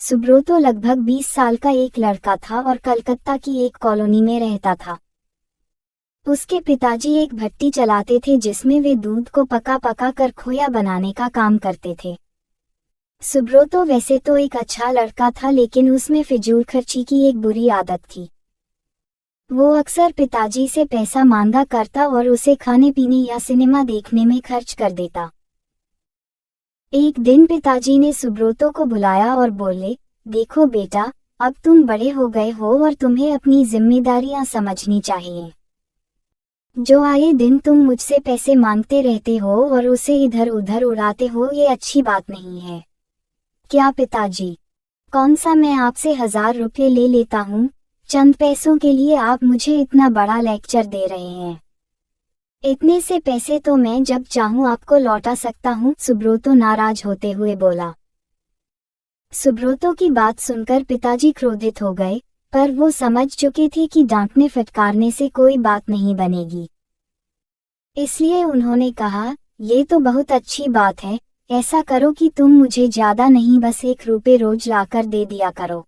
सुब्रोतो लगभग 20 साल का एक लड़का था और कलकत्ता की एक कॉलोनी में रहता था। उसके पिताजी एक भट्टी चलाते थे जिसमें वे दूध को पका पका कर खोया बनाने का काम करते थे। सुब्रोतो वैसे तो एक अच्छा लड़का था, लेकिन उसमें फिजूल खर्ची की एक बुरी आदत थी। वो अक्सर पिताजी से पैसा मांगा करता और उसे खाने पीने या सिनेमा देखने में खर्च कर देता। एक दिन पिताजी ने सुब्रोतो को बुलाया और बोले, देखो बेटा, अब तुम बड़े हो गए हो और तुम्हें अपनी जिम्मेदारियां समझनी चाहिए। जो आए दिन तुम मुझसे पैसे मांगते रहते हो और उसे इधर उधर उड़ाते हो, ये अच्छी बात नहीं है। क्या पिताजी, कौन सा मैं आपसे 1000 रुपये ले लेता हूँ, चंद पैसों के लिए आप मुझे इतना बड़ा लेक्चर दे रहे हैं। इतने से पैसे तो मैं जब चाहूँ आपको लौटा सकता हूँ, सुब्रोतो नाराज होते हुए बोला। सुब्रोतो की बात सुनकर पिताजी क्रोधित हो गए, पर वो समझ चुके थे कि डांटने फटकारने से कोई बात नहीं बनेगी। इसलिए उन्होंने कहा, ये तो बहुत अच्छी बात है, ऐसा करो कि तुम मुझे ज्यादा नहीं बस 1 रुपये रोज लाकर दे दिया करो।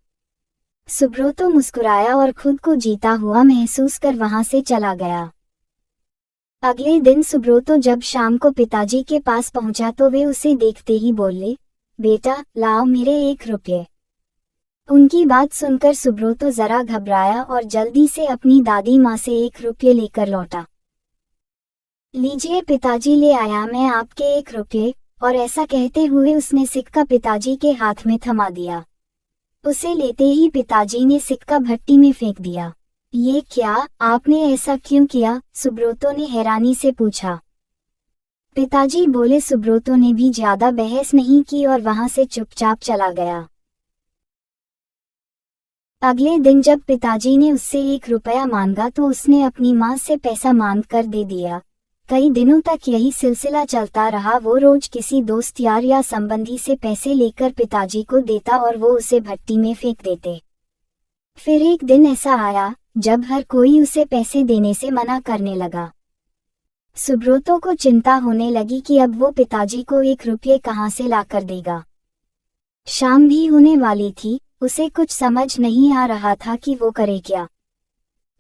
सुब्रोतो मुस्कुराया और खुद को जीता हुआ महसूस कर वहां से चला गया। अगले दिन सुब्रोतो जब शाम को पिताजी के पास पहुंचा तो वे उसे देखते ही बोले, बेटा लाओ मेरे 1 रुपये। उनकी बात सुनकर सुब्रोतो जरा घबराया और जल्दी से अपनी दादी माँ से 1 रुपये लेकर लौटा। लीजिए पिताजी, ले आया मैं आपके 1 रुपये, और ऐसा कहते हुए उसने सिक्का पिताजी के हाथ में थमा दिया। उसे लेते ही पिताजी ने सिक्का भट्टी में फेंक दिया। ये क्या, आपने ऐसा क्यों किया? सुब्रोतो ने हैरानी से पूछा। पिताजी बोले। सुब्रोतो ने भी ज्यादा बहस नहीं की और वहां से चुपचाप चला गया। अगले दिन जब पिताजी ने उससे 1 रुपया मांगा तो उसने अपनी माँ से पैसा मांग कर दे दिया। कई दिनों तक यही सिलसिला चलता रहा। वो रोज किसी दोस्त यार या संबंधी से पैसे लेकर पिताजी को देता और वो उसे भट्टी में फेंक देते। फिर एक दिन ऐसा आया जब हर कोई उसे पैसे देने से मना करने लगा। सुब्रोतो को चिंता होने लगी कि अब वो पिताजी को 1 रुपये कहाँ से लाकर देगा। शाम भी होने वाली थी, उसे कुछ समझ नहीं आ रहा था कि वो करे क्या।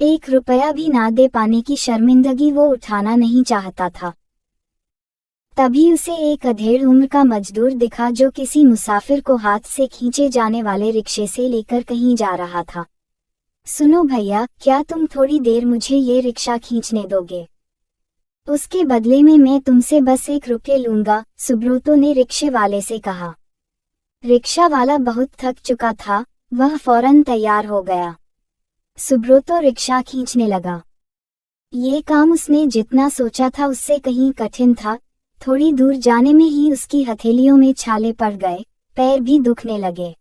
1 रुपया भी ना दे पाने की शर्मिंदगी वो उठाना नहीं चाहता था। तभी उसे एक अधेड़ उम्र का मजदूर दिखा जो किसी मुसाफिर को हाथ से खींचे जाने वाले रिक्शे से लेकर कहीं जा रहा था। सुनो भैया, क्या तुम थोड़ी देर मुझे ये रिक्शा खींचने दोगे? उसके बदले में मैं तुमसे बस 1 रुपये लूंगा, सुब्रोतो ने रिक्शे वाले से कहा। रिक्शा वाला बहुत थक चुका था, वह फौरन तैयार हो गया। सुब्रोतो रिक्शा खींचने लगा। ये काम उसने जितना सोचा था उससे कहीं कठिन था। थोड़ी दूर जाने में ही उसकी हथेलियों में छाले पड़ गए, पैर भी दुखने लगे।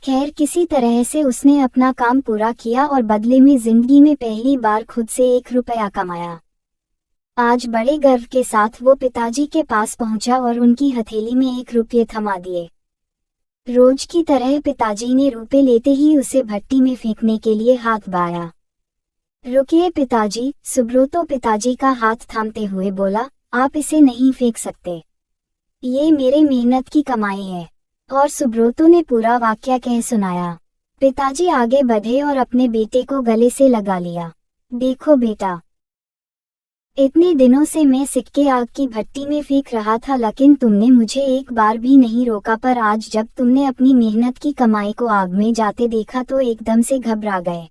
खैर, किसी तरह से उसने अपना काम पूरा किया और बदले में जिंदगी में पहली बार खुद से 1 रुपया कमाया। आज बड़े गर्व के साथ वो पिताजी के पास पहुंचा और उनकी हथेली में 1 रुपये थमा दिए। रोज की तरह पिताजी ने रुपए लेते ही उसे भट्टी में फेंकने के लिए हाथ बढ़ाया। रुकिए पिताजी, सुब्रोतो पिताजी का हाथ थामते हुए बोला, आप इसे नहीं फेंक सकते। ये मेरे मेहनत की कमाई है। और सुब्रोतो ने पूरा वाक्या कह सुनाया। पिताजी आगे बढ़े और अपने बेटे को गले से लगा लिया। देखो बेटा, इतने दिनों से मैं सिक्के आग की भट्टी में फेंक रहा था, लेकिन तुमने मुझे एक बार भी नहीं रोका, पर आज जब तुमने अपनी मेहनत की कमाई को आग में जाते देखा तो एकदम से घबरा गए।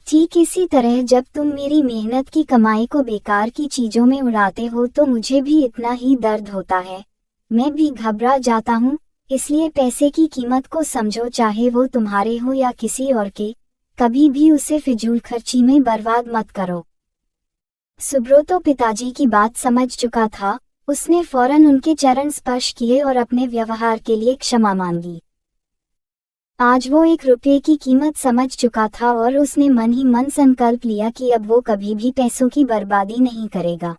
ठीक इसी तरह जब तुम मेरी मेहनत की कमाई को बेकार की चीजों में उड़ाते हो तो मुझे भी इतना ही दर्द होता है, मैं भी घबरा जाता हूँ। इसलिए पैसे की कीमत को समझो, चाहे वो तुम्हारे हो या किसी और के। कभी भी उसे फिजूल खर्ची में बर्बाद मत करो। सुब्रोतो पिताजी की बात समझ चुका था। उसने फौरन उनके चरण स्पर्श किए और अपने व्यवहार के लिए क्षमा मांगी। आज वो 1 रुपये की कीमत समझ चुका था और उसने मन ही मन संकल्प लिया कि अब वो कभी भी पैसों की बर्बादी नहीं करेगा।